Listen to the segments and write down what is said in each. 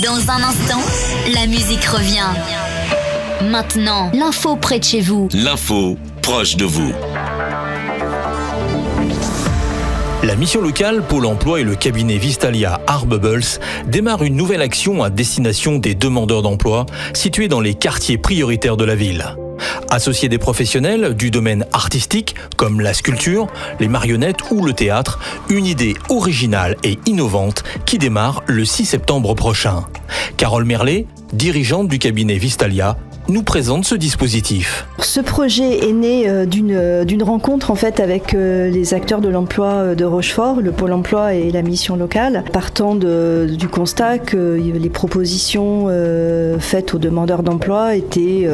Dans un instant, la musique revient. Maintenant, l'info près de chez vous. L'info proche de vous. La mission locale, Pôle emploi et le cabinet Vistalia Art Bubbles démarrent une nouvelle action à destination des demandeurs d'emploi situés dans les quartiers prioritaires de la ville. Associer des professionnels du domaine artistique comme la sculpture, les marionnettes ou le théâtre, une idée originale et innovante qui démarre le 6 septembre prochain. Carole Merlet, dirigeante du cabinet Vistalia, nous présente ce dispositif. Ce projet est né d'une rencontre en fait avec les acteurs de l'emploi de Rochefort, le Pôle emploi et la mission locale, partant du constat que les propositions faites aux demandeurs d'emploi étaient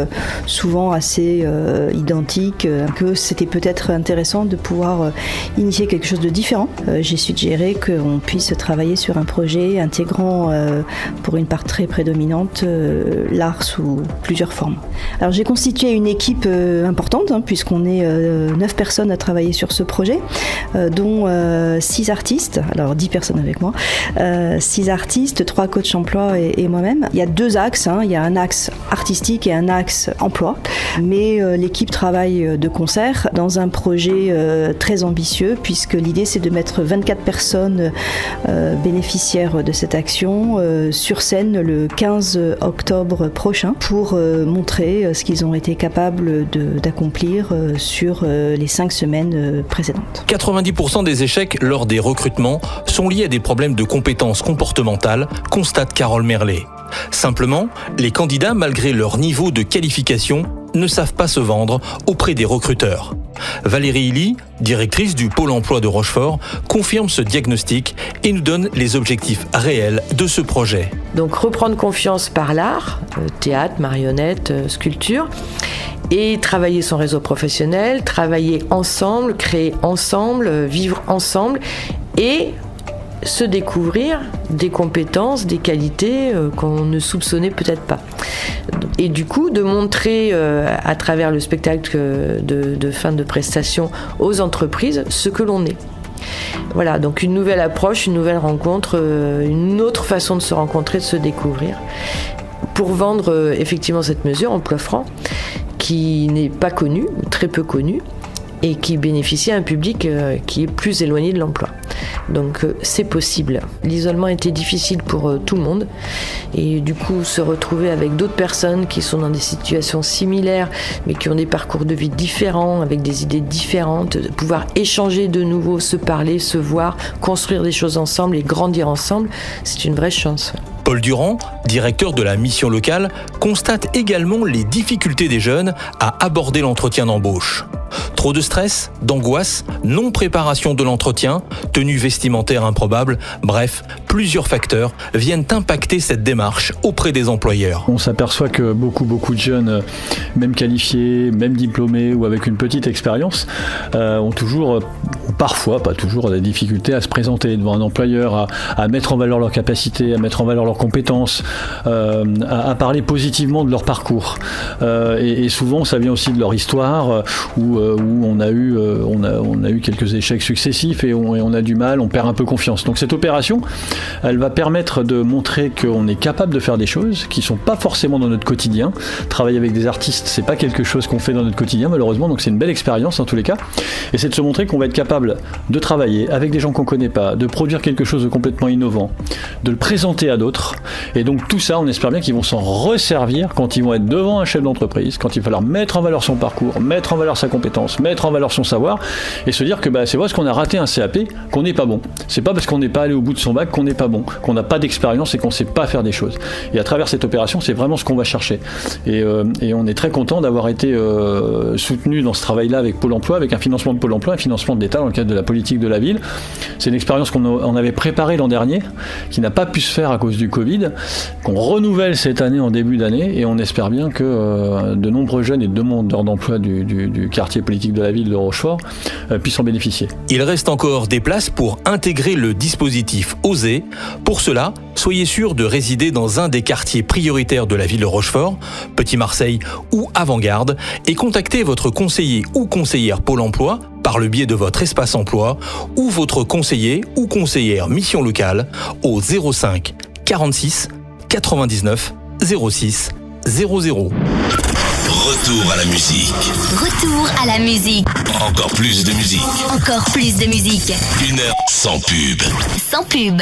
souvent assez identiques, que c'était peut-être intéressant de pouvoir initier quelque chose de différent. J'ai suggéré qu'on puisse travailler sur un projet intégrant pour une part très prédominante l'art sous plusieurs formes. Alors j'ai constitué une équipe importante puisqu'on est 9 personnes à travailler sur ce projet, dont 6 artistes, alors 10 personnes avec moi, 6 artistes, 3 coachs emploi et moi-même. Il y a 2 axes, il y a un axe artistique et un axe emploi, mais l'équipe travaille de concert dans un projet très ambitieux puisque l'idée c'est de mettre 24 personnes bénéficiaires de cette action sur scène le 15 octobre prochain pour montrer ce qu'ils ont été capables d'accomplir sur les 5 semaines précédentes. 90% des échecs lors des recrutements sont liés à des problèmes de compétences comportementales, constate Carole Merlet. Simplement, les candidats, malgré leur niveau de qualification, ne savent pas se vendre auprès des recruteurs. Valérie Illy, directrice du Pôle emploi de Rochefort, confirme ce diagnostic et nous donne les objectifs réels de ce projet. Donc reprendre confiance par l'art, théâtre, marionnette, sculpture, et travailler son réseau professionnel, travailler ensemble, créer ensemble, vivre ensemble et se découvrir des compétences, des qualités qu'on ne soupçonnait peut-être pas. Et du coup, de montrer à travers le spectacle de fin de prestation aux entreprises ce que l'on est. Voilà, donc une nouvelle approche, une nouvelle rencontre, une autre façon de se rencontrer, de se découvrir. Pour vendre effectivement cette mesure, Emploi Franc, qui n'est pas connue, très peu connue, et qui bénéficie à un public qui est plus éloigné de l'emploi. Donc c'est possible. L'isolement était difficile pour tout le monde et du coup se retrouver avec d'autres personnes qui sont dans des situations similaires mais qui ont des parcours de vie différents, avec des idées différentes, de pouvoir échanger de nouveau, se parler, se voir, construire des choses ensemble et grandir ensemble, c'est une vraie chance. Paul Durand, directeur de la mission locale, constate également les difficultés des jeunes à aborder l'entretien d'embauche. Trop de stress, d'angoisse, non-préparation de l'entretien, tenue vestimentaire improbable, bref, plusieurs facteurs viennent impacter cette démarche auprès des employeurs. On s'aperçoit que beaucoup de jeunes, même qualifiés, même diplômés ou avec une petite expérience, ont toujours, ou parfois, pas toujours, des difficultés à se présenter devant un employeur, à mettre en valeur leurs capacités, à mettre en valeur leurs compétences, à parler positivement de leur parcours. Et souvent, ça vient aussi de leur histoire, où on a eu quelques échecs successifs et on a du mal, on perd un peu confiance. Donc cette opération, elle va permettre de montrer qu'on est capable de faire des choses qui sont pas forcément dans notre quotidien. Travailler avec des artistes, c'est pas quelque chose qu'on fait dans notre quotidien malheureusement, donc c'est une belle expérience en tous les cas. Et c'est de se montrer qu'on va être capable de travailler avec des gens qu'on connaît pas, de produire quelque chose de complètement innovant, de le présenter à d'autres. Et donc tout ça, on espère bien qu'ils vont s'en resservir quand ils vont être devant un chef d'entreprise, quand il va falloir mettre en valeur son parcours, mettre en valeur sa compétence, mettre en valeur son savoir et se dire que c'est parce qu'on a raté un CAP qu'on n'est pas bon. C'est pas parce qu'on n'est pas allé au bout de son bac qu'on n'est pas bon, qu'on n'a pas d'expérience et qu'on sait pas faire des choses. Et à travers cette opération, c'est vraiment ce qu'on va chercher. Et on est très content d'avoir été soutenu dans ce travail-là avec Pôle emploi, avec un financement de Pôle emploi, un financement de l'État dans le cadre de la politique de la ville. C'est une expérience qu'on avait préparée l'an dernier, qui n'a pas pu se faire à cause du Covid, qu'on renouvelle cette année en début d'année et on espère bien que de nombreux jeunes et demandeurs d'emploi du quartier politique de la ville de Rochefort puissent en bénéficier. Il reste encore des places pour intégrer le dispositif OSER. Pour cela, soyez sûr de résider dans un des quartiers prioritaires de la ville de Rochefort, Petit Marseille ou Avant-Garde, et contactez votre conseiller ou conseillère Pôle emploi par le biais de votre espace emploi ou votre conseiller ou conseillère mission locale au 05 46 99 06 00. Retour à la musique. Retour à la musique. Encore plus de musique. Encore plus de musique. 1 heure sans pub. Sans pub.